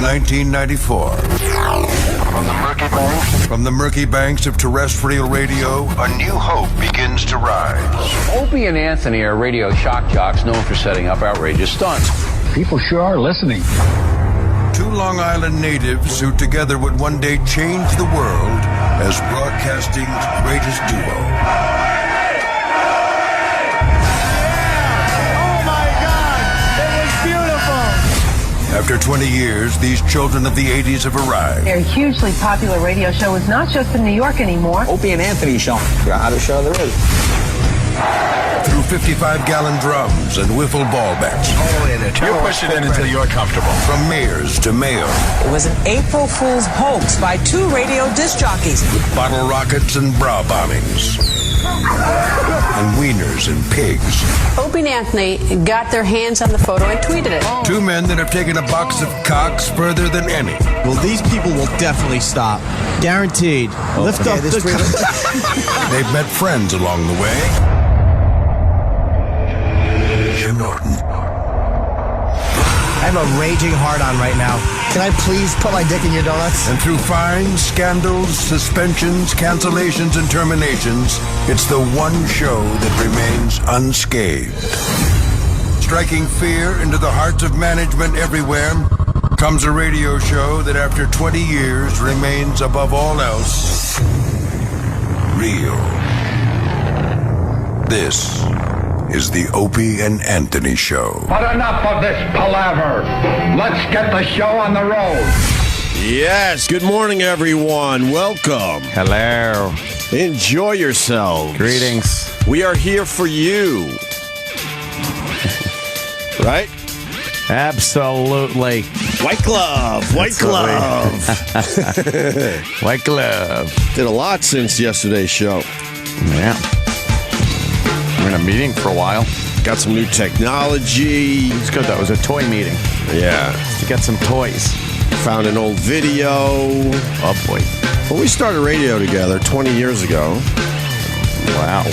1994. From the murky banks of terrestrial radio, a new hope begins to rise. Opie and Anthony are radio shock jocks known for setting up outrageous stunts. People sure are listening. Two Long Island natives who together would one day change the world as broadcasting's greatest duo. After 20 years, these children of the 80s have arrived. Their hugely popular radio show is not just in New York anymore. Opie and Anthony show. The hottest show there is. Through 55-gallon drums and wiffle ball bats. You're pushing it until you're comfortable. From mayors to mayor. It was an April Fool's hoax by two radio disc jockeys. With bottle rockets and bra bombings. And wieners and pigs. Opie and Anthony got their hands on the photo and tweeted it. Two men that have taken a box of cocks further than any. Well, these people will definitely stop. Guaranteed. Lift up the... They've met friends along the way. Jim Norton. I have a raging heart-on right now. Can I please put my dick in your donuts? And through fines, scandals, suspensions, cancellations, and terminations, it's the one show that remains unscathed. Striking fear into the hearts of management everywhere comes a radio show that after 20 years remains above all else real. This is the Opie and Anthony Show. But enough of this palaver. Let's get the show on the road. Yes, good morning, everyone. Welcome. Hello. Enjoy yourselves. Greetings. We are here for you. Right? Absolutely. White glove. White glove. White glove. Did a lot since yesterday's show. Yeah. We're in a meeting for a while. Got some new technology. It's good. That was a toy meeting. Yeah. To get some toys. Found an old video. Oh, boy. Well, we started radio together 20 years ago. Wow.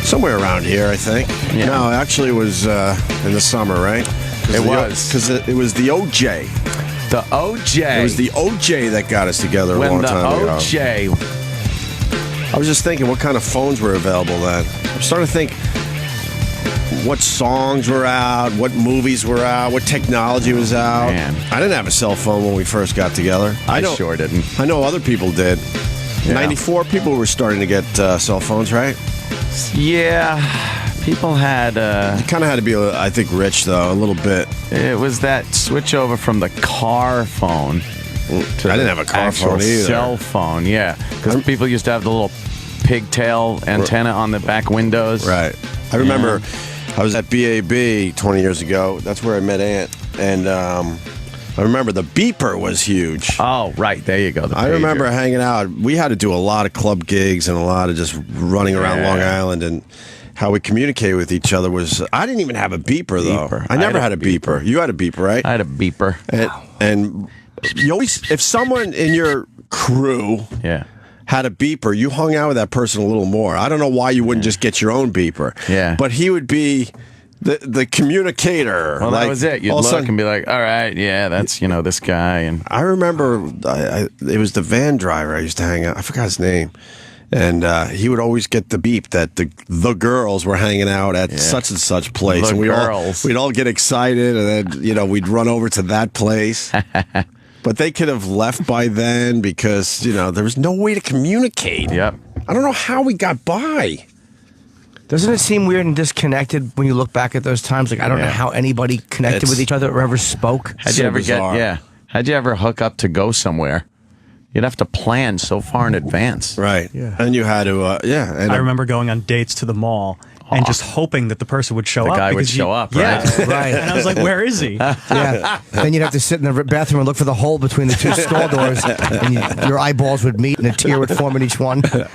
Somewhere around here, I think. Yeah. No, actually it was in the summer, right? It was. Because it was the OJ. The OJ. It was the OJ that got us together a long time ago. When the OJ... I was just thinking what kind of phones were available then. I'm starting to think what songs were out, what movies were out, what technology was out. Man. I didn't have a cell phone when we first got together. I sure didn't. I know other people did. Yeah. 94 people were starting to get cell phones, right? Yeah. People had... You kind of had to be, I think, rich, though, a little bit. It was that switch over from the car phone I didn't have a car phone either. Cell phone, yeah. Because people used to have the little pigtail antenna on the back windows. Right. I remember I was at BAB 20 years ago. That's where I met Aunt. And I remember the beeper was huge. Oh, right. There you go. I remember hanging out. We had to do a lot of club gigs and a lot of just running around Long Island. And how we communicate with each other was... I didn't even have a beeper, though. I never had a beeper. You had a beeper, right? I had a beeper. And you always... If someone in your crew... Yeah. Had a beeper, you hung out with that person a little more. I don't know why you wouldn't just get your own beeper. Yeah. But he would be the communicator. Well, that was it. You'd look and be like, all right, yeah, that's, this guy. And I remember it was the van driver I used to hang out. I forgot his name. And he would always get the beep that the girls were hanging out at such and such place. And we'd all get excited, and then, we'd run over to that place. But they could have left by then because, there was no way to communicate. Yep. I don't know how we got by. Doesn't it seem weird and disconnected when you look back at those times? Like, I don't know how anybody connected with each other or ever spoke. How'd you ever hook up to go somewhere? You'd have to plan so far in advance. Right. Yeah. And you had to, And I remember going on dates to the mall and just hoping that the person would show up. The guy would show up, right? Yeah, right. And I was like, where is he? Yeah. Then you'd have to sit in the bathroom and look for the hole between the two stall doors, and your eyeballs would meet and a tear would form in each one. But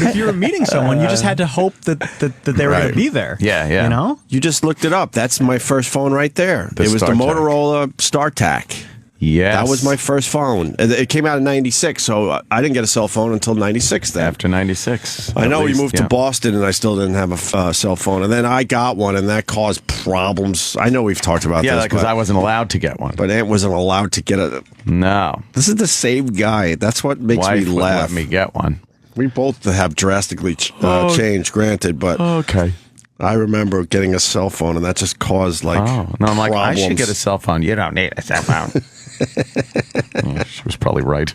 if you were meeting someone, you just had to hope that they were going to be there. Yeah, yeah. You just looked it up. That's my first phone right there. It was the Motorola StarTAC. Yes. That was my first phone. It came out in 96, so I didn't get a cell phone until 96 then. After 96. I know we moved to Boston and I still didn't have a cell phone. And then I got one and that caused problems. I know we've talked about this. Yeah, because I wasn't allowed to get one. But Aunt wasn't allowed to get it. No. This is the same guy. That's what makes Wife me wouldn't laugh. let me get one. We both have drastically changed, granted, but Okay. I remember getting a cell phone and that just caused like No, I'm like, I should problems. get a cell phone. You don't need a cell phone. Yeah, she was probably right.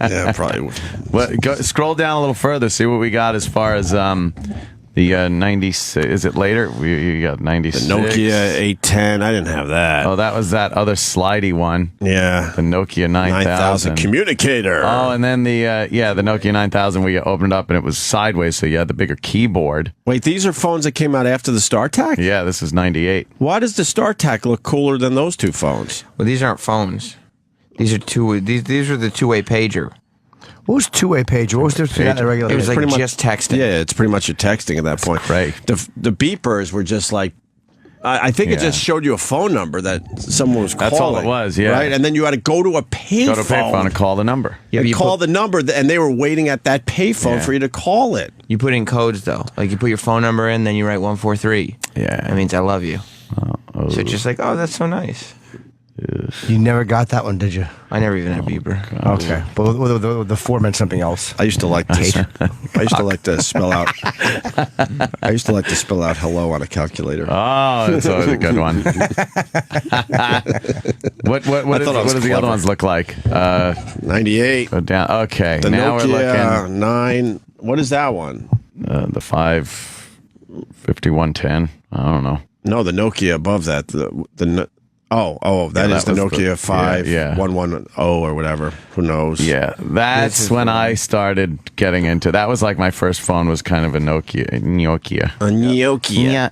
Yeah, probably would. Scroll down a little further, see what we got as far as the 96. Is it later? You got 96. The Nokia 810. I didn't have that. Oh, that was that other slidey one. Yeah. The Nokia 9000 communicator. Oh, and then the Nokia 9000. We opened it up and it was sideways, so you had the bigger keyboard. Wait, these are phones that came out after the StarTAC? Yeah, this is 98. Why does the StarTAC look cooler than those two phones? Well, these aren't phones. These are these are the two-way pager. What was two-way pager? What was the difference between that and a regular? It was pager? like pretty just texting. Yeah, it's pretty much your texting at that point. Great. The beepers were just like, I think it just showed you a phone number that someone was calling. That's all it was, yeah. Right? And then you had to go to a payphone. Go to payphone and call the number. Yeah, and you call the number, and they were waiting at that payphone for you to call it. You put in codes though, like you put your phone number in, then you write 143. Yeah, that means I love you. So it's just like, oh, that's so nice. You never got that one, did you? I never even had a beeper. Okay, but the 4 meant something else. I used to like I used to like to spell out. I used to like to spell out hello on a calculator. Oh, that's always a good one. What does the other ones look like? 98. Go down. Okay, The now Nokia we're looking 9. What is that one? the 5110. I don't know. No, the Nokia above that. That is the was Nokia 5110 or whatever. Who knows? Yeah, that's when I started getting into. That was like my first phone was kind of a Nokia. A Nokia.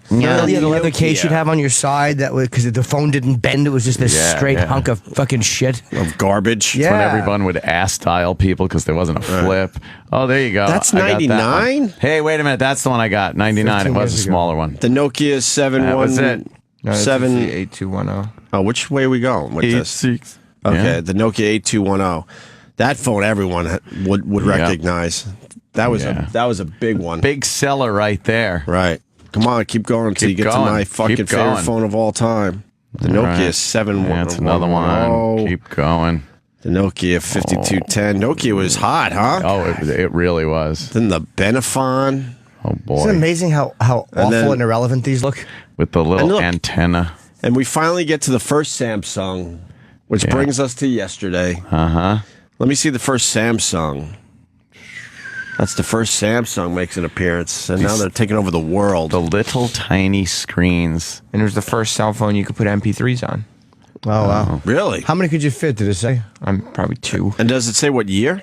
The leather case you'd have on your side that was because the phone didn't bend. It was just this straight hunk of fucking shit of garbage. When everyone would ass dial people because there wasn't a flip. Oh, there you go. That's 99. Hey, wait a minute. That's the one I got. 99. It was a smaller one. The Nokia 71. That was it. No, 8210. Oh, which way are we going with this? 86. Okay, the Nokia 8210. That phone everyone would recognize. That was a big one. Big seller right there. Right. Come on, keep going until you get to my fucking favorite phone of all time. The Nokia 7110. That's another one. Keep going. The Nokia 5210. Nokia was hot, huh? Oh, it really was. Then the Benefon. Oh, boy. Isn't it amazing how awful and irrelevant these look? With the little antenna. And we finally get to the first Samsung, which brings us to yesterday. Uh-huh. Let me see the first Samsung. That's the first Samsung makes an appearance, and now they're taking over the world. The little tiny screens. And it was the first cell phone you could put MP3s on. Oh, wow. Really? How many could you fit, did it say? I'm probably 2. And does it say what year?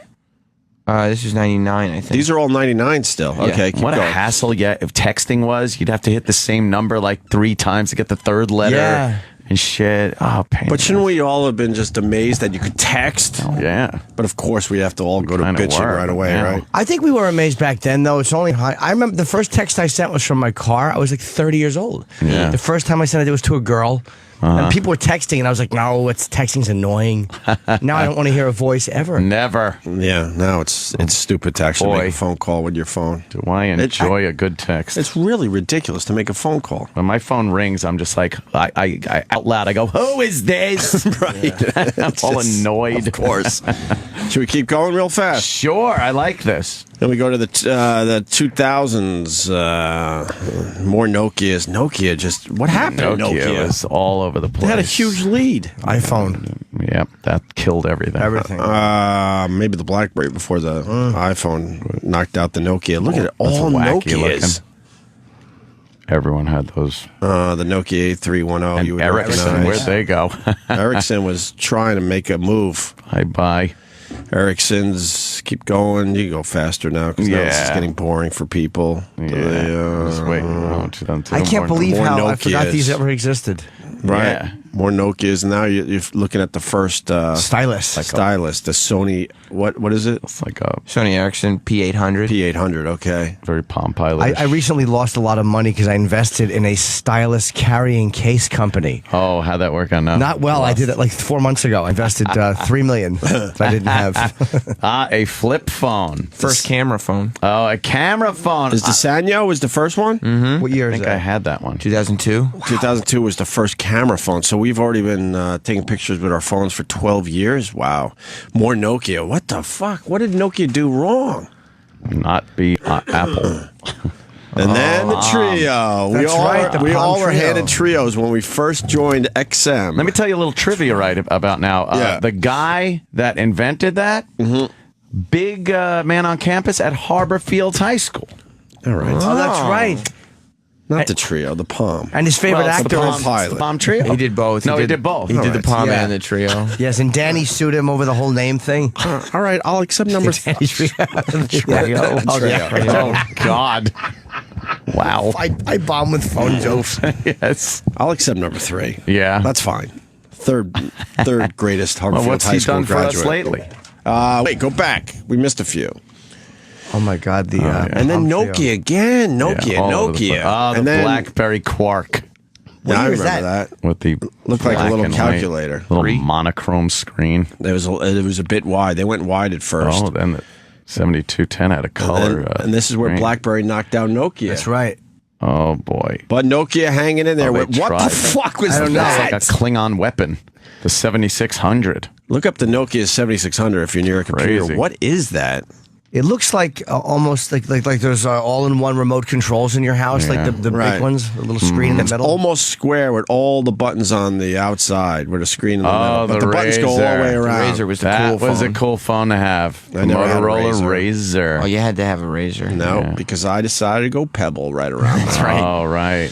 This is 99, I think. These are all 99 still. Yeah. Okay, keep What going. a hassle, if texting was. You'd have to hit the same number like 3 times to get the third letter and shit. Oh, pain. But shouldn't we all have been just amazed that you could text? Oh, yeah. But of course, we have to all go to Kinda bitching were, right away, yeah. right? I think we were amazed back then, though. It's only high. I remember the first text I sent was from my car. I was like 30 years old. Yeah. The first time I sent it was to a girl. And people were texting, and I was like, no, texting's annoying. Now I don't want to hear a voice ever. Never. Yeah, now it's stupid to actually make a phone call with your phone. Do I enjoy a good text? It's really ridiculous to make a phone call. When my phone rings, I'm just like, I out loud, I go, who is this? Right. I'm all annoyed. Of course. Should we keep going real fast? Sure, I like this. Then we go to the 2000s. More Nokias. Nokia just... What happened to Nokia? Was all over the place. They had a huge lead. iPhone. Yep, that killed everything. Maybe the BlackBerry before the iPhone knocked out the Nokia. Look at it. All wacky Nokias. looking. Everyone had those. The Nokia 8310. And You would Ericsson, recognize. where'd they go? Ericsson was trying to make a move. Bye. Ericsson's keep going. You can go faster now because now this is getting boring for people. Just wait. I can't believe how I forgot these ever existed. Right. Yeah. More Nokias. Now you're looking at the first Stylus. Stylus, the Sony. What is it? It's like a Sony Ericsson P800. P800. Okay. very Palm Pilot. I recently lost a lot of money because I invested in a stylus carrying case company. Oh, how'd that work out now? Not well. I did it like 4 months ago. I invested $3 million that I didn't have. A flip phone. First camera phone. Oh, a camera phone. Is the Sanyo was the first one? What year I is think I that? had that one. 2002. 2002 was the first camera phone. So we've already been taking pictures with our phones for 12 years. Wow. More Nokia. What the fuck? What did Nokia do wrong? Not be Apple. And then the trio. We That's all, right, the we Palm all were Trio. handed trios when we first joined XM. Let me tell you a little trivia about now. Yeah. The guy that invented that, big man on campus at Harbor Fields High School. All right. Oh, that's right. Not the trio, the Palm. And his favorite Well, it's actor the is Palm, Pilot. it's the Palm Trio. He did both. No, he did both. He did the Palm Yeah. and the trio. Yes, and Danny sued him over the whole name thing. All right, I'll accept number Danny Trio. Oh, yeah. Oh, God. Wow. I bomb with phone jokes. Yes. I'll accept number 3. Yeah. That's fine. Third greatest Harvard Well, what's High he School done for graduate. us lately? Wait, go back. We missed a few. Oh my God, the And then Palm Trio. Nokia again. Yeah, Nokia. all over the place. Nokia. The and then, BlackBerry Quark Yeah, I year is remember that. with the Looked like a black little and white, calculator. little monochrome screen. It was a bit wide. They went wide at first. Oh, then the 7210 had a color. And this is where screen. BlackBerry knocked down Nokia. That's right. Oh boy. But Nokia hanging in there. Oh, they with, what tried. the fuck was I don't know. that? That's like a Klingon weapon. The 7600. Look up the Nokia 7600 if you're near a computer. Crazy. What is that? It looks like almost like there's all-in-one remote controls in your house, like the Right. big ones, the little screen in the middle. Almost square with all the buttons on the outside with a screen in the middle. But the the buttons go all the way Razor. around. The Razor was the That cool was phone. a cool phone to have. I never had a Motorola Razr. Razor. Oh, you had to have a razor. No, Yeah. because I decided to go Pebble right around there. Oh, right.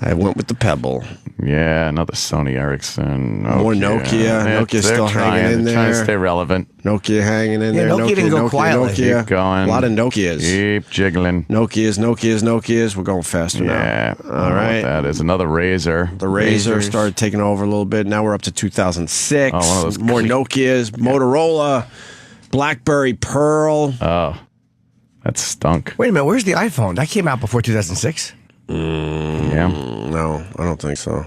I went with the Pebble. Yeah, another Sony Ericsson. More Nokia. Yeah, Nokia's they're still trying, hanging in they're Trying to there. stay relevant. Nokia hanging in Yeah, there. Nokia didn't go quietly. Nokia. Keep going. A lot of Nokias. Keep jiggling. Nokias. We're going faster Yeah. now. All right. That is another Razor. The Razor Razors. started taking over a little bit. Now we're up to 2006. Oh, one of those More Nokias, Motorola, BlackBerry Pearl. Oh, that stunk. Wait a minute, where's the iPhone? That came out before 2006. Yeah. No, I don't think so.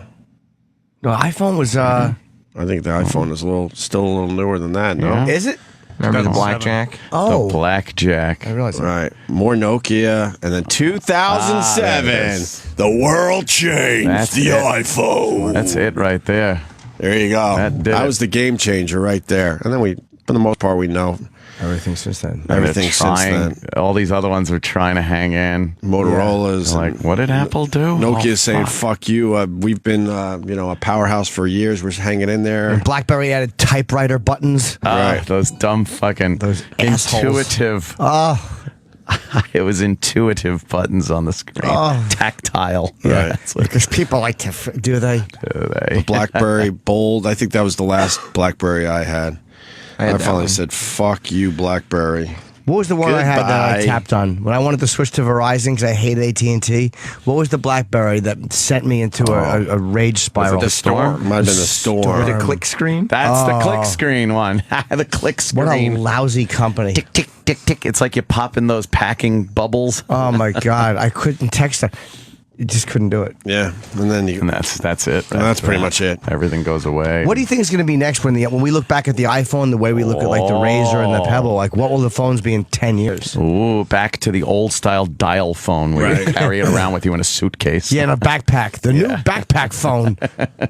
No, iPhone was. I think the iPhone is still a little newer than that. No, Yeah. Is it? Remember the blackjack? Oh, The Blackjack. I realized that. right. More Nokia, and then 2007, there it is. the world changed. That's the it. iPhone. That's it right there. There you go. That did it. was the game changer right there. And then for the most part, we know Everything since then. everything They're since trying, then. all these other ones are trying to hang in. Motorola's. They're like, what did Apple do? Nokia's Oh, saying, fuck. fuck you. We've been, a powerhouse for years. We're hanging in there. BlackBerry added typewriter buttons. Right. Those dumb fucking Those assholes. intuitive. It was intuitive buttons on the screen. Tactile. Right. That's what Because people like to, do they? they. BlackBerry Bold. I think that was the last BlackBerry I had. I had that finally one. said, fuck you, BlackBerry. What was the one I had that I Goodbye. tapped on when I wanted to switch to Verizon because I hated AT&T? What was the BlackBerry that sent me into a rage spiral? the Storm? Might have been the Storm. The click screen? That's the click screen one. The click What a screen. lousy company. Tick, tick, tick, tick. It's like you pop in those packing bubbles. Oh my God. I couldn't text that. You just couldn't do it. Yeah. And then And that's it. And that's pretty much it. Everything goes away. What do you think is going to be next when we look back at the iPhone, the way we look at like the Razor and the Pebble? Like, what will the phones be in 10 years? Ooh, back to the old style dial phone where you carry it around with you in a suitcase. Yeah, in a backpack. The new backpack phone.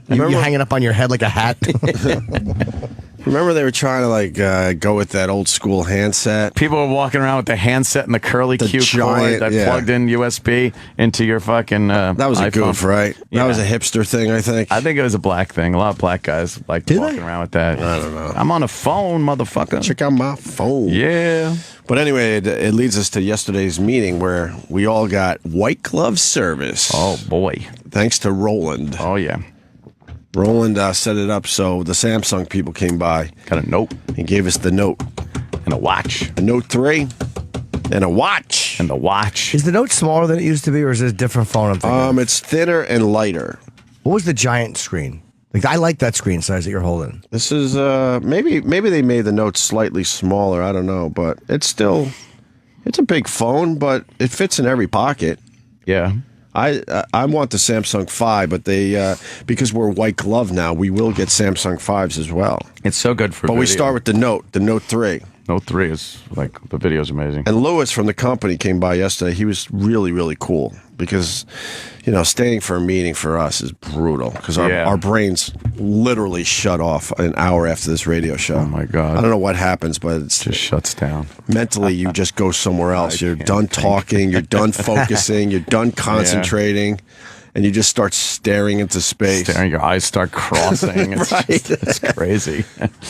You hang it up on your head like a hat. Remember they were trying to go with that old school handset? People were walking around with the handset and the curly The Q giant- cord that yeah. plugged in USB into your fucking That was a iPhone. goof, right? Yeah. That was a hipster thing, I think. I think it was a black thing. A lot of black guys like walking around with that. I don't know. I'm on a phone, motherfucker. Check out my phone. Yeah. But anyway, it leads us to yesterday's meeting where we all got white glove service. Oh boy. Thanks to Roland. Oh yeah. Roland set it up so the Samsung people came by. Got a note He gave us the Note. and a watch A Note 3 and a watch. and the watch. Is the Note smaller than it used to be, or is it a different phone I'm thinking of? It's thinner and lighter. What was the giant screen? Like I like that screen size that you're holding. This is maybe they made the notes slightly smaller. I don't know, but it's a big phone, but it fits in every pocket. Yeah. I want the Samsung 5, but they because we're white glove now, we will get Samsung 5s as well. It's so good for But video. we start with the Note 3. Note 3 is like, the video's amazing. And Lewis from the company came by yesterday. He was really, really cool because, staying for a meeting for us is brutal because our brains literally shut off an hour after this radio show. Oh, my God. I don't know what happens, but it just shuts down. Mentally, you just go somewhere else. You're done talking. You're done focusing. You're done concentrating. And you just start staring into space. Your eyes start crossing. It's crazy.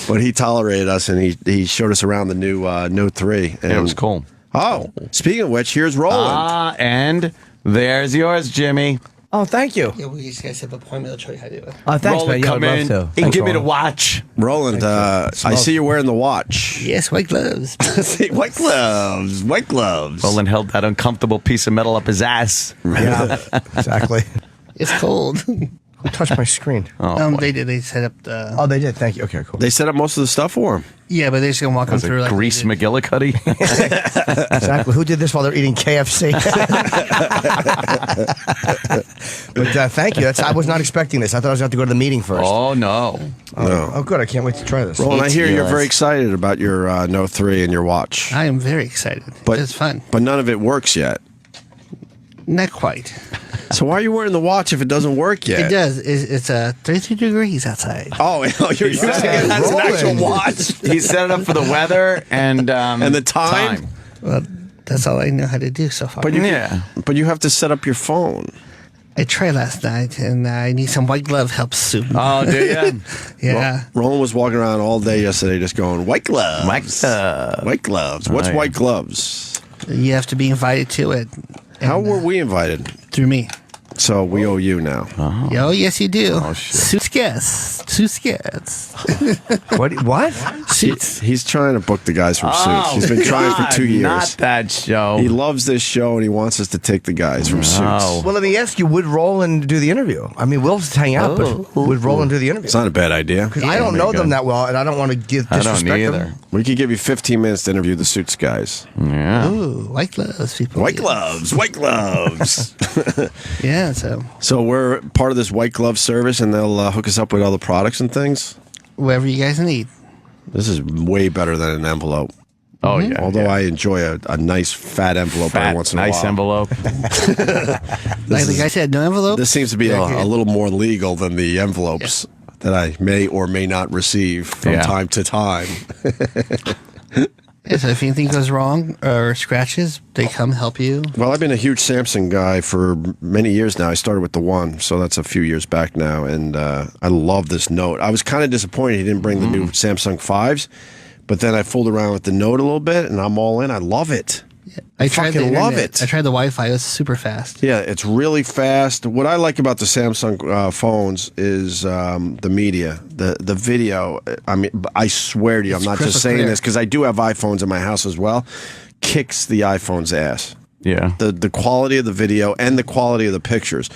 But he tolerated us, and he showed us around the new Note 3. And it was cool. Oh, speaking of which, here's Roland. And there's yours, Jimmy. Oh, thank you. Yeah, we guys have an appointment. I'll show you how to do it. Oh, thanks, Roland, man. Yeah, come I'd in love to. and give me Roland. the watch. Roland, I see you're wearing the watch. Yes, white gloves. White gloves. White gloves. Roland held that uncomfortable piece of metal up his ass. Yeah, exactly. It's cold. Who touched my screen? They did. They set up the. Oh, they did. Thank you. Okay, cool. They set up most of the stuff for him. Yeah, but they're just gonna walk them through. Grease McGillicuddy. Exactly. Who did this while they're eating KFC? But thank you. I was not expecting this. I thought I was going to have to go to the meeting first. Oh, no. Oh, good. I can't wait to try this. Roland, I hear you're very excited about your Note 3 and your watch. I am very excited. But it's fun. But none of it works yet. Not quite. So why are you wearing the watch if it doesn't work yet? It does. It's 33 degrees outside. Oh, you're using it as an actual watch. He set it up for the weather and the time. Well, that's all I know how to do so far. But you have to set up your phone. I tried last night, and I need some white glove help soon. Oh, do you? Yeah. Roland was walking around all day yesterday just going, white gloves. White gloves. White gloves. What's white gloves? You have to be invited to it. How were we invited? Through me. So we owe you now. Oh, yes, you do. Oh, shit. Suits guests. Suits guests. What? Suits. He's trying to book the guys from Suits. He's been trying for 2 years. Not that show. He loves this show, and he wants us to take the guys from Suits. Well, let me ask you, would Roland do the interview? I mean, we'll just hang out, but would Roland do the interview? It's not a bad idea. Because I don't know them that well, and I don't want to disrespect I don't either. them. We could give you 15 minutes to interview the Suits guys. Yeah. Ooh, white gloves, people. White gloves. White gloves. Yeah, So we're part of this white glove service, and they'll hook us up with all the products and things. whatever you guys need. This is way better than an envelope. Oh, yeah. Although I enjoy a nice fat envelope every once in a while. Nice envelope. Like the guy said, no envelope. This seems to be a little more legal than the envelopes that I may or may not receive from time to time. Yeah, so if anything goes wrong or scratches, they come help you. Well, I've been a huge Samsung guy for many years now. I started with the One, so that's a few years back now, and I love this Note. I was kind of disappointed he didn't bring the new Samsung 5s, but then I fooled around with the Note a little bit, and I'm all in. I love it. Yeah, I fucking love it. I tried the Wi-Fi. It was super fast. Yeah, it's really fast. What I like about the Samsung phones is the media, the video. I mean, I swear to you, I'm not just saying this because I do have iPhones in my house as well. Kicks the iPhone's ass. Yeah. The quality of the video and the quality of the pictures.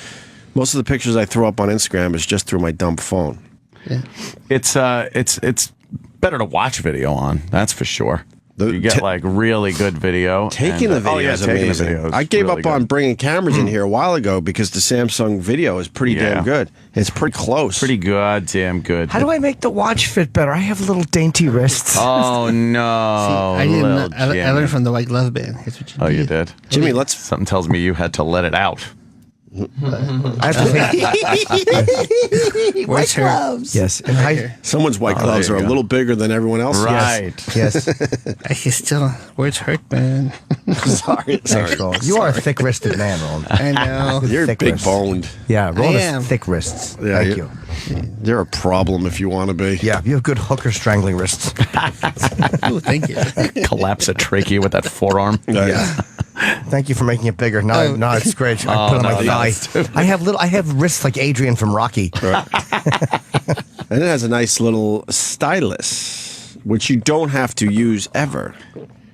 Most of the pictures I throw up on Instagram is just through my dumb phone. Yeah. It's better to watch video on. That's for sure. You get like really good video. Taking the video is amazing. I gave up on bringing cameras in here a while ago because the Samsung video is pretty damn good. It's pretty close. Pretty good, damn good. How do I make the watch fit better? I have little dainty wrists. Oh no! I didn't. I learned from the White Glove Band. Here's what you do. You did, Jimmy. Something tells me you had to let it out. I have to White gloves. Yes. Someone's white gloves are a little bigger than everyone else's. Right. Yes. I can still. Words hurt, man. Sorry. You are a thick-wristed man, Roland. I know. You're Thick big wrists. boned. Yeah, Roland I am. has thick wrists. Yeah, Thank you. You're a problem if you want to be. Yeah, you have good hooker strangling wrists. Ooh, thank you. Collapse a trachea with that forearm. Yeah. Thank you for making it bigger. No, it's great. I put it on my thigh. I have wrists like Adrian from Rocky. Right. And it has a nice little stylus, which you don't have to use ever.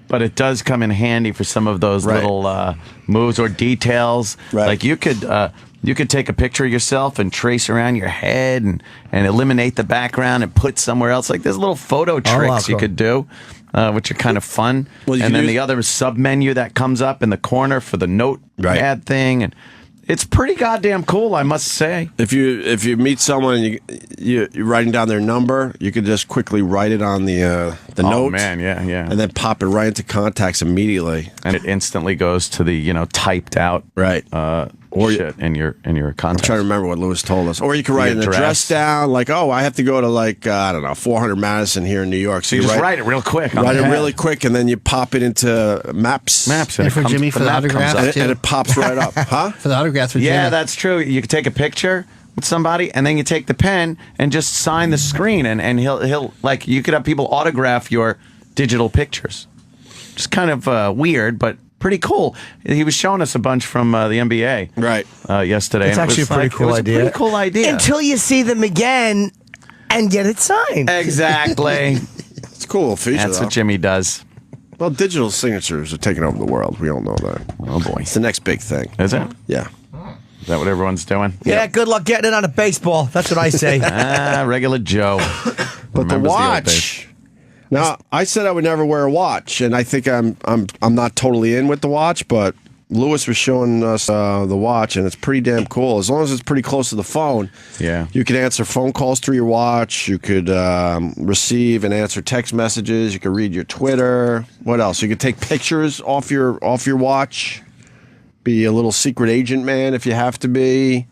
But it does come in handy for some of those little moves or details. Right. Like you could You could take a picture of yourself and trace around your head and eliminate the background and put somewhere else. Like there's little photo tricks you could do, which are kind of fun. Well, and then the other sub menu that comes up in the corner for the notepad thing, and it's pretty goddamn cool, I must say. If you meet someone and you're writing down their number, you could just quickly write it on the note. Oh man, yeah. And then pop it right into contacts immediately, and it instantly goes to the typed out or shit in your contacts. I'm trying to remember what Lewis told us. Or you could write an address down, like, oh, I have to go to I don't know, 400 Madison here in New York. So you just write it real quick. Write it really quick, and then you pop it into Maps. And for Jimmy for the autograph, and it pops right up, huh? For the autographs for Jimmy. Yeah, that's true. You could take a picture with somebody, and then you take the pen and just sign the screen, and he'll like you could have people autograph your digital pictures. Just kind of weird, but pretty cool. He was showing us a bunch from the NBA yesterday. It's actually a pretty cool idea. Pretty cool idea. Until you see them again and get it signed. Exactly. It's a cool feature. That's what Jimmy does. Well, digital signatures are taking over the world. We all know that. Oh boy, it's the next big thing. Is it? Yeah. Is that what everyone's doing? Yeah. Good luck getting it on a baseball. That's what I say. Regular Joe. But the watch. Now, I said I would never wear a watch, and I think I'm not totally in with the watch, but Lewis was showing us the watch, and it's pretty damn cool. As long as it's pretty close to the phone, you can answer phone calls through your watch. You could receive and answer text messages. You could read your Twitter. What else? You could take pictures off your watch. Be a little secret agent man if you have to be.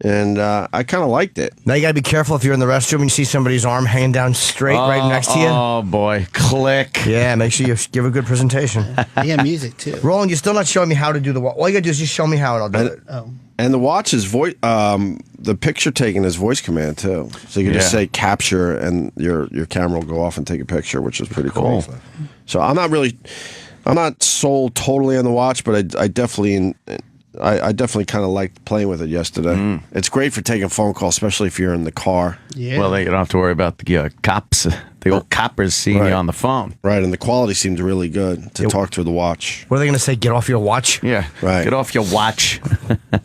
And I kind of liked it. Now you got to be careful if you're in the restroom and you see somebody's arm hanging down straight right next to you. Oh, boy. Click. Yeah, make sure you give a good presentation. Yeah, music, too. Roland, you're still not showing me how to do the watch. All you got to do is just show me how and I'll do it. Oh. And the watch is voice. The picture taking is voice command, too. So you can just say capture and your camera will go off and take a picture, which is pretty cool. So I'm not sold totally on the watch, but I definitely kind of liked playing with it yesterday. It's great for taking phone calls, especially if you're in the car. Yeah. Well, you don't have to worry about the cops, the old coppers seeing you on the phone. Right, and the quality seemed really good to talk through the watch. What are they going to say? Get off your watch? Yeah, right. Get off your watch.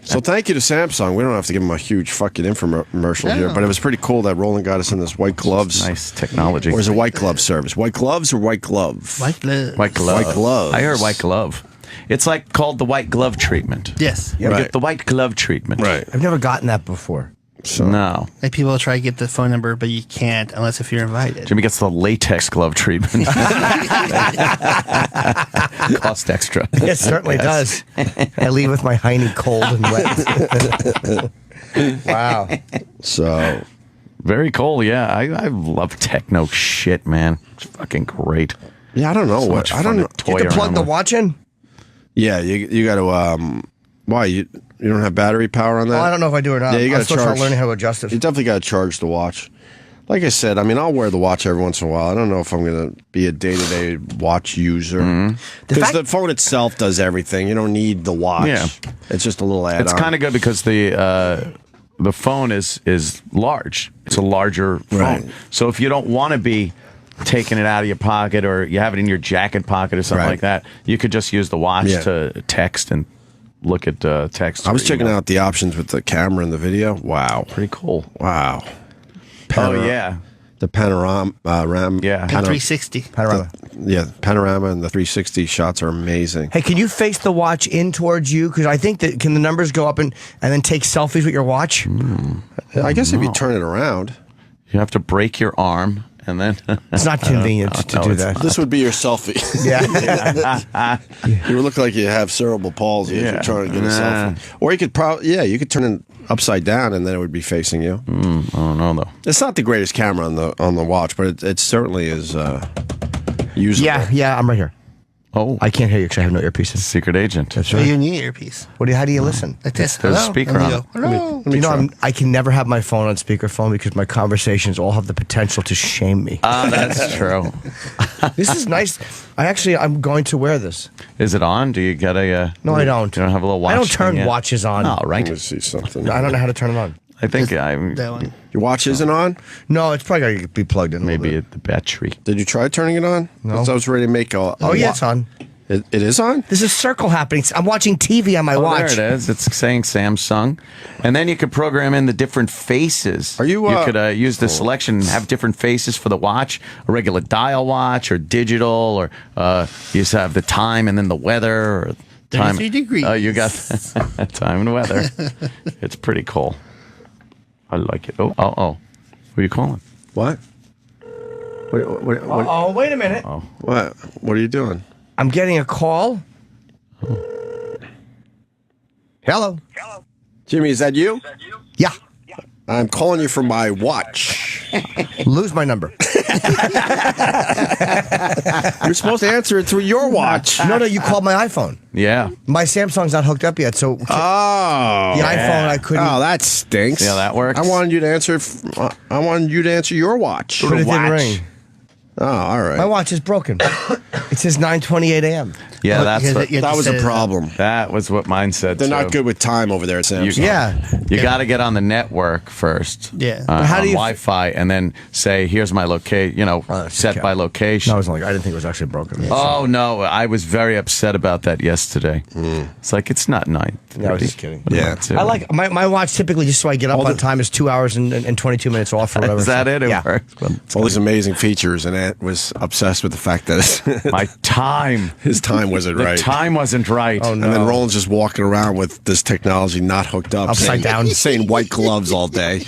So thank you to Samsung. We don't have to give them a huge fucking infomercial here, but it was pretty cool that Roland got us in this white gloves. Nice technology. Or is it white glove service? White gloves or white glove? White glove. White glove. White glove. I heard white glove. It's like called the white glove treatment. Yes. You get the white glove treatment. Right. I've never gotten that before. So. No. Like people try to get the phone number, but you can't unless if you're invited. Jimmy gets the latex glove treatment. Cost extra. It certainly does. I leave with my hiney cold and wet. Wow. So. Very cool, yeah. I love techno shit, man. It's fucking great. Yeah, I don't know what. I don't know. You have to plug the watch in? Yeah, you got to. Why you don't have battery power on that? Well, I don't know if I do or not. Yeah, you got to charge. Learning how to adjust it. You definitely got to charge the watch. Like I said, I mean, I'll wear the watch every once in a while. I don't know if I'm going to be a day-to-day watch user because the phone itself does everything. You don't need the watch. Yeah, it's just a little add-on. It's kind of good because the phone is large. It's a larger phone. Right. So if you don't want to be taking it out of your pocket or you have it in your jacket pocket or something like that, you could just use the watch to text and look at text. I was checking out the options with the camera and the video. Wow. Pretty cool. Wow. Oh, yeah. The panorama. Yeah. 360. Panorama. Panorama and the 360 shots are amazing. Hey, can you face the watch in towards you? Because I think that, can the numbers go up and then take selfies with your watch? I guess if you turn it around. You have to break your arm. And then it's not convenient to do that. This would be your selfie. Yeah. You would look like you have cerebral palsy if you're trying to get a selfie. Or you could you could turn it upside down and then it would be facing you. I don't know though. It's not the greatest camera on the watch, but it certainly is usable. Yeah, I'm right here. Oh, I can't hear you because I have no earpieces. Secret agent. That's Well, right. you need an earpiece. How do you listen? Like this. There's a Hello? speaker And on you it. go, hello. You know, I can never have my phone on speakerphone because my conversations all have the potential to shame me. That's true. This is nice. I'm going to wear this. Is it on? Do you get a? No, I don't. You don't have a little watch. I don't turn thing yet? watches on. Oh, right. Let me see something. I don't know how to turn them on. I think That one. Your watch isn't on? No, it's probably got to be plugged in. maybe the battery. Did you try turning it on? No. I was ready to make a Oh, yeah, it's on. It is on? There's a circle happening. I'm watching TV on my watch. There it is. It's saying Samsung. And then you could program in the different faces. Are you, You could use the selection and have different faces for the watch, a regular dial watch or digital, or you just have the time and then the weather. Or time. 33 degrees. Oh, you got time and weather. It's pretty cool. I like it. Oh. Who are you calling? What? Oh, wait a minute. Oh. What are you doing? I'm getting a call. Hello. Jimmy, is that you? Yeah. I'm calling you from my watch. Lose my number. You're supposed to answer it through your watch. No, you called my iPhone. Yeah. My Samsung's not hooked up yet, so the Oh. iPhone I couldn't. Oh, that stinks. See how that works? I wanted you to answer. I wanted you to answer your watch. But it didn't ring. Oh, all right. My watch is broken. It says 9:28 a.m. Yeah, that was a problem. That was what mine said. They're too. not good with time over there at Samsung. You got to get on the network first. Yeah. How On do you Wi-Fi, and then say, "Here's my location." Set by location. No, I was like, I didn't think it was actually broken. Oh no, I was very upset about that yesterday. It's like it's not 9. No, I was just kidding. Yeah. I like my watch typically just so I get up on time is 2 hours and 22 minutes off or whatever. Is that it? It Yeah. works. Well, All these amazing features, and Ant was obsessed with the fact that my time. his time wasn't The right. time wasn't right. Oh, no. And then Roland's just walking around with this technology not hooked up. Upside down. Saying white gloves all day.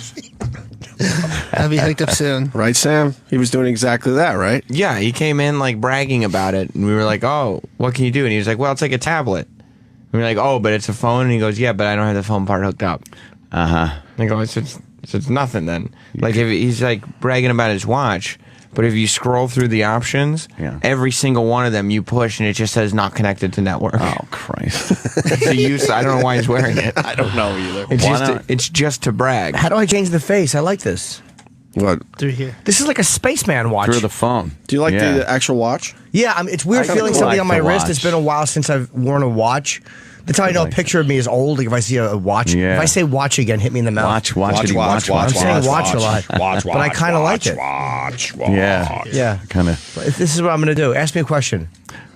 I'll be hooked up soon. Right, Sam? He was doing exactly that, right? Yeah, he came in like bragging about it, and we were like, "Oh, what can you do?" And he was like, "Well, it's like a tablet." And we were like, "Oh, but it's a phone." And he goes, "Yeah, but I don't have the phone part hooked up." Uh-huh. And I go, "It's nothing then." Like if he's like bragging about his watch, but if you scroll through the options, every single one of them you push, and it just says not connected to network. Oh Christ! I don't know why he's wearing it. I don't know either. It's just to brag. How do I change the face? I like this. What? Through here. This is like a spaceman watch. Through the phone. Do you like the actual watch? Yeah, it's weird I feeling like something on my the wrist. watch. It's been a while since I've worn a watch. That's how I know a picture of me is old. Like if I see a watch. Yeah. If I say watch again, hit me in the mouth. Watch. I'm saying watch a lot. But I kind of like it. Watch. Yeah. Kind of. This is what I'm going to do. Ask me a question.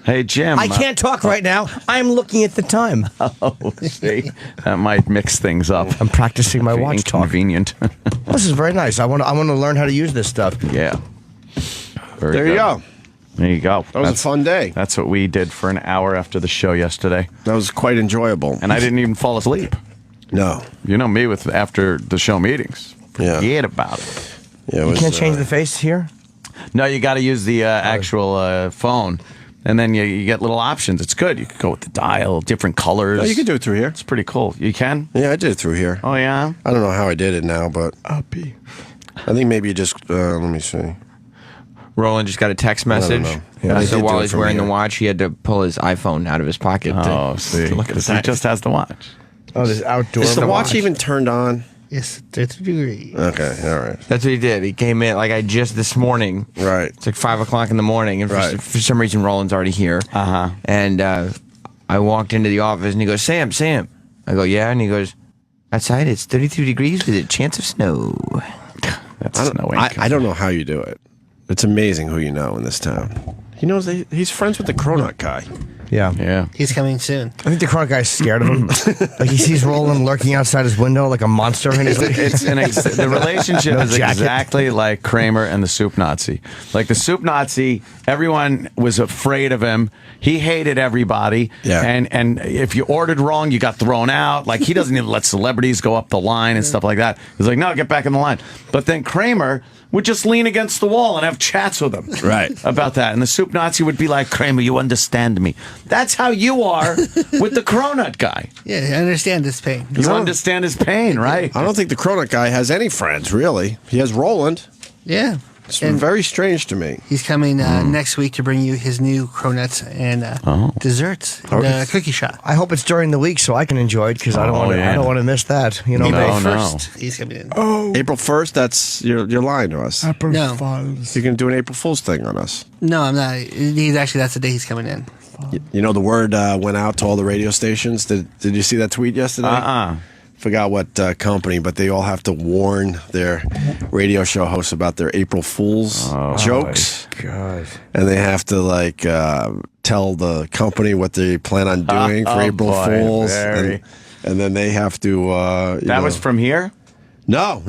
Hey Jim. I can't talk right now. I'm looking at the time. Oh, see, that might mix things up. I'm practicing my watch talk. Inconvenient. This is very nice. I want to learn how to use this stuff. Yeah. Very There you go. There you go. That was a fun day. That's what we did for an hour after the show yesterday. That was quite enjoyable. And I didn't even fall asleep. No. You know me with after the show meetings. Yeah. Forget about it. Yeah, You can't change the face here? No, you got to use the actual phone. And then you get little options. It's good. You can go with the dial, different colors. No, you can do it through here. It's pretty cool. You can? Yeah, I did it through here. Oh, yeah? I don't know how I did it now, but Opie. I think maybe you just, let me see. Roland just got a text message. know. Yeah, I so did while do it he's from wearing the here. watch, he had to pull his iPhone out of his pocket. Oh, see. to look at He just has the watch. Oh, this outdoor. Is the watch even turned on? Yes, 30 degrees. Okay, all right. That's what he did. He came in like just this morning. Right. It's like 5 o'clock in the morning, and for some reason Roland's already here. Uh-huh. And I walked into the office, and he goes, Sam. I go, yeah, and he goes, outside it's 32 degrees with a chance of snow. That's I don't know how you do it. It's amazing who you know in this town. He knows he's friends with the Cronut guy. Yeah. He's coming soon. I think the Cronut guy's scared of him. Like he sees Roland lurking outside his window like a monster. And he's like, The relationship No is jacket. exactly like Kramer and the Soup Nazi. Like the Soup Nazi, everyone was afraid of him. He hated everybody. Yeah. And if you ordered wrong, you got thrown out. Like he doesn't even let celebrities go up the line and stuff like that. He's like, no, get back in the line. But then Kramer would just lean against the wall and have chats with him. Right. About that. And the Soup Nazi would be like, Kramer, you understand me. That's how you are with the Cronut guy. Yeah, I understand this pain. You understand his pain, right? I don't think the Cronut guy has any friends, really. He has Roland. Yeah. It's And very strange to me. he's coming next week to bring you his new cronuts and desserts. The cookie shop. I hope it's during the week so I can enjoy it because I don't want to. I don't want to miss that. You know, April May 1st, he's coming in. April 1st, that's you're lying to us. No. You're going to do an April Fool's thing on us. No, I'm not. That's the day he's coming in. You know, the word went out to all the radio stations. Did you see that tweet yesterday? Forgot what company, but they all have to warn their radio show hosts about their April Fool's jokes. God. And they have to tell the company what they plan on doing for April Fools, and then they have to. That was from here? No,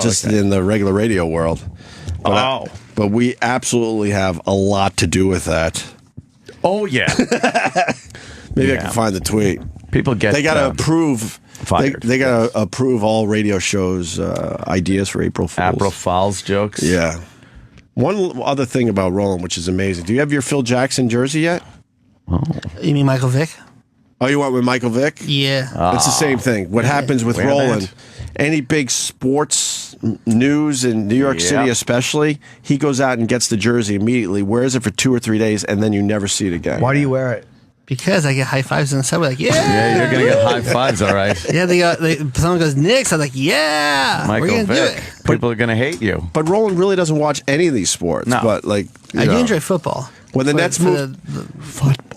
just in the regular radio world. But we absolutely have a lot to do with that. Oh yeah. Maybe I can find the tweet. People get. They got to approve. They got to approve all radio shows' ideas for April Fools. April Fools jokes. Yeah. One other thing about Roland, which is amazing. Do you have your Phil Jackson jersey yet? Oh. You mean Michael Vick? Oh, you went with Michael Vick? Yeah. It's the same thing. What happens with Roland, any big sports news in New York City especially, he goes out and gets the jersey immediately, wears it for 2 or 3 days, and then you never see it again. Why do you wear it? Because I get high fives in the subway, like, yeah. Yeah, you're going to get high fives, all right. Yeah, someone goes, Knicks. I'm like, yeah. Michael we're gonna Vick. do it. People are going to hate you. But Roland really doesn't watch any of these sports. No. But, like, I do enjoy football. When the Nets moved...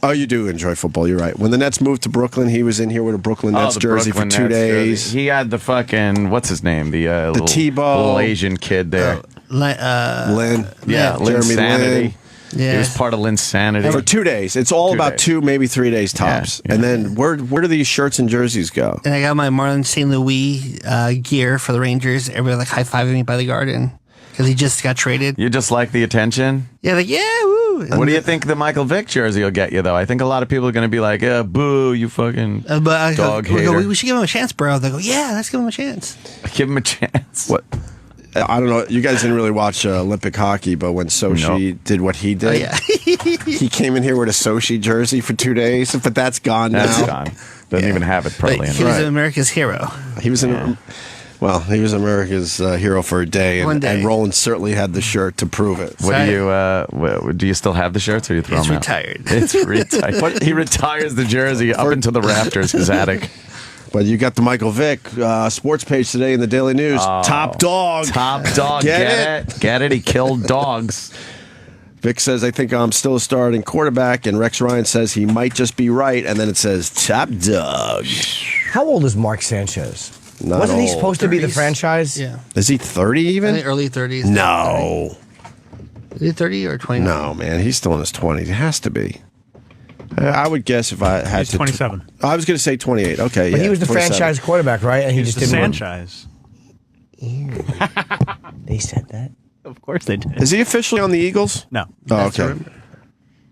Oh, you do enjoy football. You're right. When the Nets moved to Brooklyn, he was in here with a Brooklyn Nets jersey for 2 days. Jersey. He had the fucking... What's his name? The Tebow. Little Asian kid there. Lynn. Yeah, Jeremy Linsanity. Lynn. Yeah. He was part of Linsanity. For 2 days. It's all 2 about days. 2, maybe 3 days tops. Yeah. And then where do these shirts and jerseys go? And I got my Marlon St. Louis gear for the Rangers. Everybody like high-fiving me by the garden because he just got traded. You just like the attention? Yeah, like, yeah, woo. What do you think the Michael Vick jersey will get you, though? I think a lot of people are going to be like, boo, you fucking dog hater. We should give him a chance, bro. They go, yeah, let's give him a chance. Give him a chance. What? I don't know. You guys didn't really watch Olympic hockey, but when Sochi did what he did, he came in here with a Sochi jersey for 2 days, but that's gone now. That's gone. Doesn't even have it probably. But he was America's hero. He was he was America's hero for a day, One day. and Roland certainly had the shirt to prove it. Do you still have the shirts, or do you throw them out? Retired. It's retired. But he retires the jersey up into the rafters, his attic. But you got the Michael Vick sports page today in the Daily News. Top dog. Top dog. Get it? Get it? He killed dogs. Vic says, I think I'm still a starting quarterback, and Rex Ryan says he might just be right, and then it says, top dog. How old is Mark Sanchez? Not Wasn't he old. supposed to be the franchise? Yeah. Is he 30 even? I think early 30s. No. Is he 30 or 29? No, man. He's still in his 20s. He has to be. I would guess if I had He's 27. I was going to say 28. Okay, But yeah. he was the 27. franchise quarterback, right? And he He's just the didn't. franchise. They said that. Of course they did. Is he officially on the Eagles? No. Oh, okay.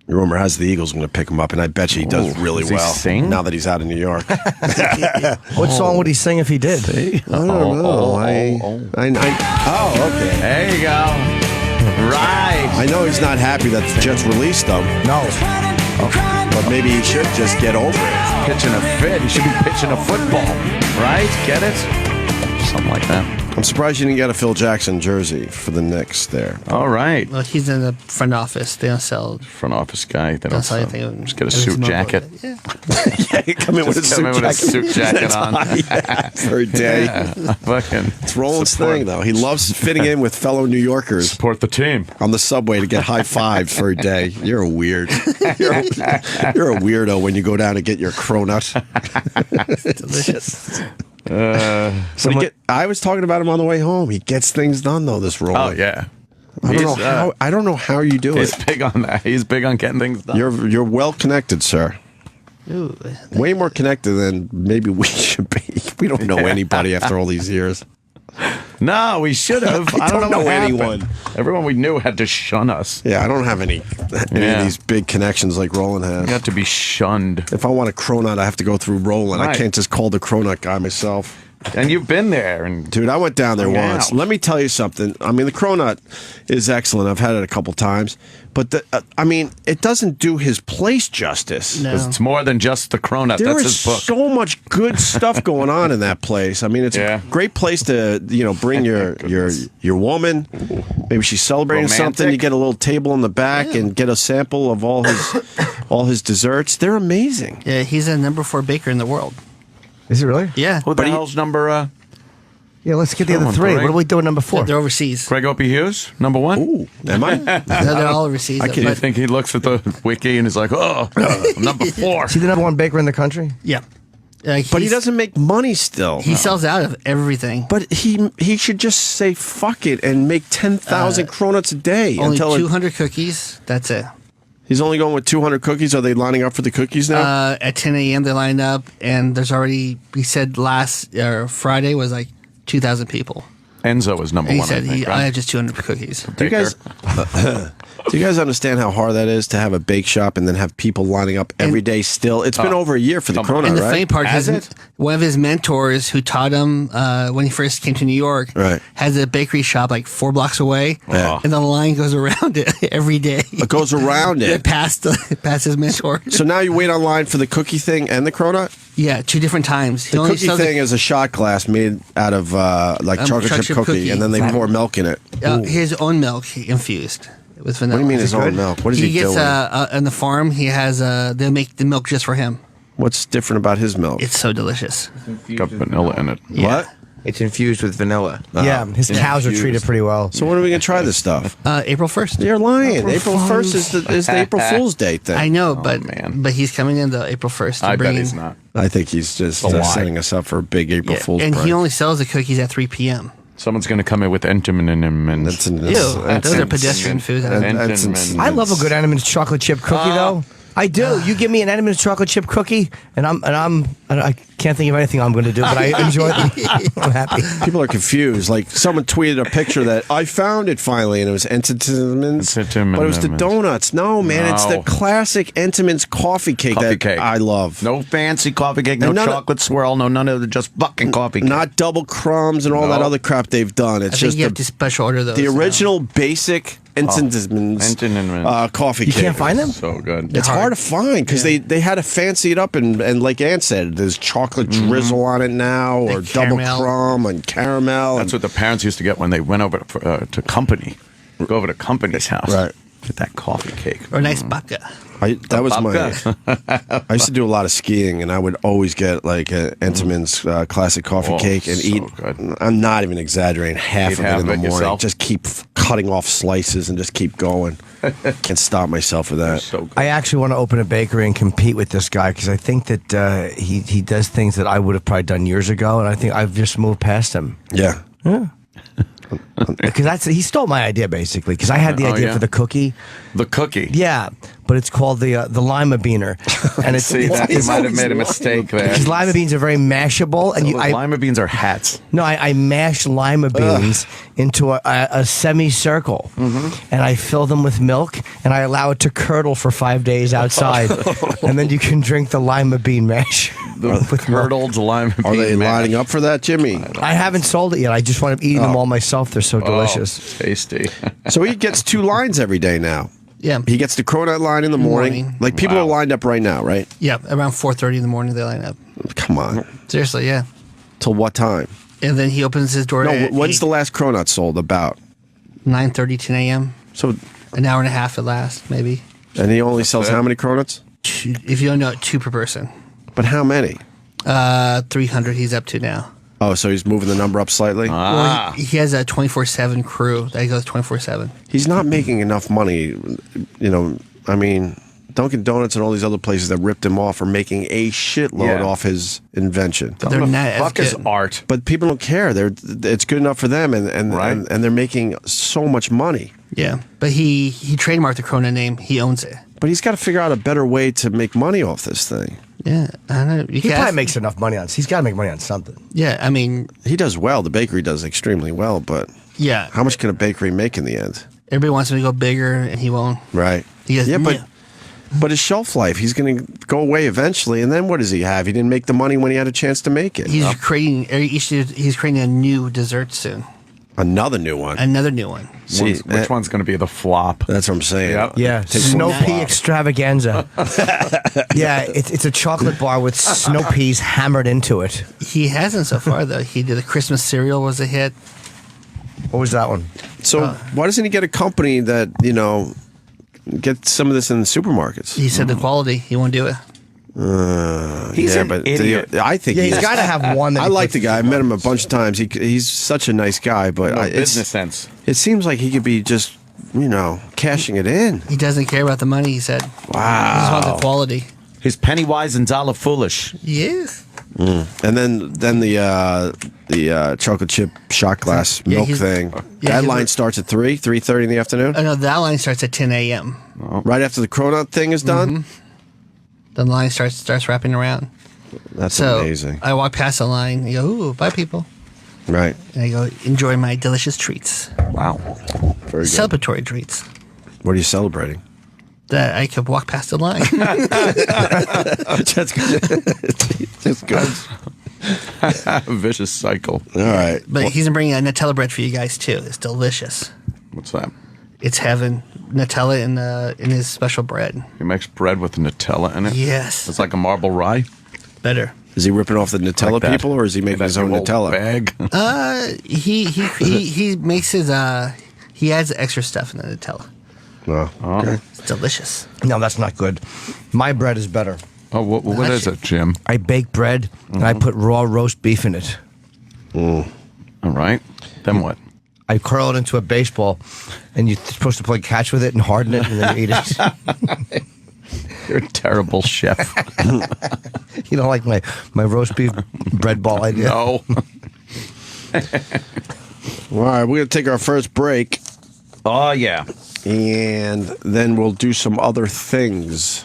The rumor has the Eagles are going to pick him up, and I bet you he does really does he well sing? now that he's out of New York. What song would he sing if he did? I don't know. Oh, okay. There you go. Right. I know he's not happy that the Jets released him. No. But maybe he should just get over it. Pitching a fit. He should be pitching a football. Right? Get it? Something like that. I'm surprised you didn't get a Phil Jackson jersey for the Knicks there. All right. Well, he's in the front office. They don't sell. Front office guy. They don't sell sell. anything. Just get a suit jacket. Yeah. Yeah, come in with a suit jacket on. For a day. Yeah, fucking. It's Roland's thing, though. He loves fitting in with fellow New Yorkers. Support the team. On the subway to get high fives for a day. You're a weird. You're a weirdo when you go down to get your cronut. Delicious. I was talking about him on the way home. He gets things done, though, this Roland. Oh, yeah. I don't know how you do He's it. big on that. He's big on getting things done. You're well connected, sir. Ooh, Way more connected than maybe we should be. We don't know anybody after all these years. No, we should have. I don't know what anyone. happened. Everyone we knew had to shun us. Yeah, I don't have any of these big connections like Roland has. You have to be shunned. If I want a cronut, I have to go through Roland. I Right. can't just call the cronut guy myself. And you've been there. And Dude, I went down there Hung once. out. Let me tell you something. I mean, the cronut is excellent. I've had it a couple times. But, it doesn't do his place justice. No. it's more than just the cronut. There That's is his book. so much good stuff going on in that place. I mean, it's a great place to bring your woman. Maybe she's celebrating something. You get a little table in the back and get a sample of all his desserts. They're amazing. Yeah, he's a number 4 baker in the world. Is it really? Yeah. Who the hell's number? Yeah, let's get the Come other on, 3. Greg. What are we doing number 4? They're overseas. Greg Opie Hughes, number 1. Ooh, am I? No, they're all overseas. Do you think he looks at the wiki and he's like, oh, number 4? Is he the number 1 baker in the country? Yeah. But he doesn't make money still. He sells out of everything. But he should just say fuck it and make 10,000 cronuts a day. Only until 200 cookies. That's it. He's only going with 200 cookies. Are they lining up for the cookies now? At 10 a.m. they lined up, and there's already. He said last Friday was like 2,000 people. Enzo was number And he one. said I think, I right? have just 200 cookies. Do you guys understand how hard that is to have a bake shop and then have people lining up every day still? It's been over a year for the Cronut, And the right? funny part is, one of his mentors who taught him when he first came to New York has a bakery shop like 4 blocks away, and the line goes around it every day. It goes around it. past his mentor. So now you wait online for the cookie thing and the Cronut? Yeah, 2 different times. The cookie thing is a shot glass made out of like chocolate chip cookie, and then they pour milk in it. His own milk infused with vanilla. What do you mean his own milk? What is he gets, doing? on the farm, he has, they make the milk just for him. What's different about his milk? It's so delicious. Got vanilla in it. What? It's infused with vanilla. Yeah, his cows are treated pretty well. So when are we going to try this stuff? April 1st. You're lying. April 1st is the April Fool's Day thing. I know, but he's coming in the April 1st. To I bring bet he's in- not. I think he's just It's a lie. setting us up for a big April Fool's And prank. he only sells the cookies at 3 p.m. Someone's going to come in with Entenmann and Those are pedestrian foods. I love a good Entenmann's chocolate chip cookie, though. I do. You give me an Entenmann's chocolate chip cookie, and I can't think of anything I'm going to do, but I enjoy it. I'm happy. People are confused. Like someone tweeted a picture that I found it finally, and it was Entenmann's, but it was the donuts. No, man, it's the classic Entenmann's coffee cake I love. No fancy coffee cake, no chocolate swirl, no none of the just fucking coffee cake. Not double crumbs and all that other crap they've done. It's I think just you have to special order those. the original basic Entenmann's coffee cake. You can't find them? So good. It's hard to find because they had to fancy it up, and like Ann said, there's chocolate drizzle on it now, or double crumb and caramel. That's what the parents used to get when they went over to company. Go over to company's house. Right. Get that coffee cake. Or a nice babka. That was I used to do a lot of skiing, and I would always get like Entenmann's classic coffee cake and eat. I'm not even exaggerating, half of it in the morning. Yourself? Just keep cutting off slices and just keep going. Can't stop myself with that. I actually want to open a bakery and compete with this guy because I think that he does things that I would have probably done years ago, and I think I've just moved past him. Yeah. Because he stole my idea basically. Because I had the idea for the cookie. The cookie. Yeah, but it's called the lima beaner, and it's See, that you might have made a mistake there. Because lima beans are very mashable, and lima beans are hats. No, I mash lima beans into a semicircle, and I fill them with milk, and I allow it to curdle for 5 days outside, and then you can drink the lima bean mash. The curdled lima bean Are they mash. lining up for that, Jimmy? I haven't sold it yet. I just want to eat them all myself. They're so delicious. Tasty. So he gets 2 lines every day now. Yeah. He gets the Cronut line in the morning. Like people are lined up right now, right? Yeah, around 4:30 in the morning they line up. Come on. Seriously, yeah. Till what time? And then he opens his door No, at when's the last Cronut sold? About 9:30, 10 a.m. So an hour and a half at last, maybe. And he only sells how many Cronuts? If you don't know it, 2 per person. But how many? 300 he's up to now. Oh, so he's moving the number up slightly? Well, he has a 24/7 crew that goes 24/7. He's not making enough money. You know, I mean, Dunkin' Donuts and all these other places that ripped him off are making a shitload off his invention. But they're not as Fuck is good. art. But people don't care. It's good enough for them, and they're making so much money. Yeah, but he trademarked the Corona name. He owns it. But he's got to figure out a better way to make money off this thing. Yeah, I know. He probably makes enough money on. He's got to make money on something. Yeah, I mean, He does well. The bakery does extremely well, but yeah. how much can a bakery make in the end? Everybody wants him to go bigger, and he won't. Right. He goes, Yeah, but his shelf life, he's going to go away eventually, and then what does he have? He didn't make the money when he had a chance to make it. he's creating a new dessert soon. Another new one. Another new one. See, Which one's going to be the flop? That's what I'm saying. Yep. Yeah, snow pea extravaganza. Yeah, it's a chocolate bar with snow peas hammered into it. He hasn't so far though. He did a Christmas cereal was a hit. What was that one? So why doesn't he get a company that, get some of this in the supermarkets? He said the quality. He won't do it. He's an idiot. I think He's got to have one. That I like the guy. I met him a bunch of times. He's such a nice guy, but Business sense. It seems like he could be just, cashing it in. He doesn't care about the money. He said. Wow. He just wants the quality. He's penny wise and dollar foolish. Yes. And then the chocolate chip shot glass milk thing. That line starts at 3:30 in the afternoon. Oh no, that line starts at 10 a.m. Right after the cronut thing is done. The line starts wrapping around. That's amazing. I walk past the line. And go, ooh, bye, people. Right. And I go, enjoy my delicious treats. Wow. Very good. Celebratory treats. What are you celebrating? That I could walk past the line. That's good. Vicious cycle. All right. But he's bringing a Nutella bread for you guys too. It's delicious. What's that? It's heaven. Nutella in his special bread. He makes bread with Nutella in it? Yes. It's like a marble rye? Better. Is he ripping off the Nutella Like people, or is he making his own Nutella bag? He makes his he adds extra stuff in the Nutella. Oh, okay. It's delicious. No, that's not good. My bread is better. Oh, what is it, Jim? I bake bread and I put raw roast beef in it. All right. Then what? I curl it into a baseball, and you're supposed to play catch with it and harden it, and then you eat it. You're a terrible chef. You don't like my roast beef bread ball idea? No. All right, we're going to take our first break. Oh, yeah. And then we'll do some other things.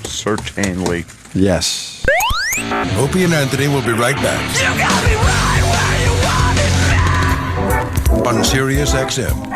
Certainly. Yes. Opie and Anthony will be right back. You got me right where you want it now. On Sirius XM.